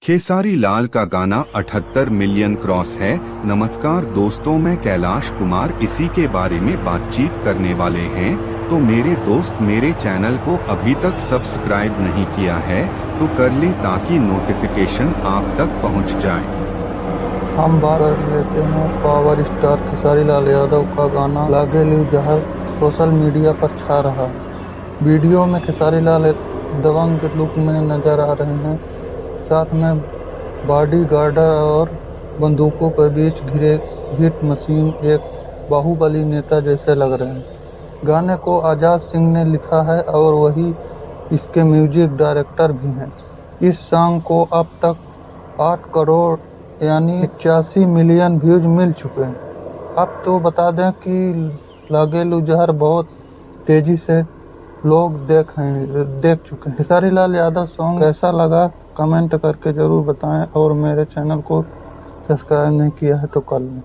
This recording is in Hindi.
खेसारी लाल का गाना 78 मिलियन क्रॉस है। नमस्कार दोस्तों, मैं कैलाश कुमार इसी के बारे में बातचीत करने वाले हैं। तो मेरे दोस्त मेरे चैनल को अभी तक सब्सक्राइब नहीं किया है तो कर ले ताकि नोटिफिकेशन आप तक पहुंच जाए। हम बात कर लेते हैं पावर स्टार खेसारी लाल यादव का गाना लागे लू जहर सोशल मीडिया पर छा रहा है। वीडियो में खेसारी लाल दबंग लुक में नजर आ रहे हैं, साथ में बॉडी गार्डर और बंदूकों के बीच घिरे हिट मशीन एक बाहुबली नेता जैसे लग रहे हैं। गाने को आजाद सिंह ने लिखा है और वही इसके म्यूजिक डायरेक्टर भी हैं। इस सॉन्ग को अब तक 8 करोड़ यानी 81 मिलियन व्यूज मिल चुके हैं। अब तो बता दें कि लागे लू जहर बहुत तेजी से लोग देख चुके हैं। खेसारी लाल यादव सॉन्ग कैसा लगा कमेंट करके ज़रूर बताएं और मेरे चैनल को सब्सक्राइब नहीं किया है तो कर लें।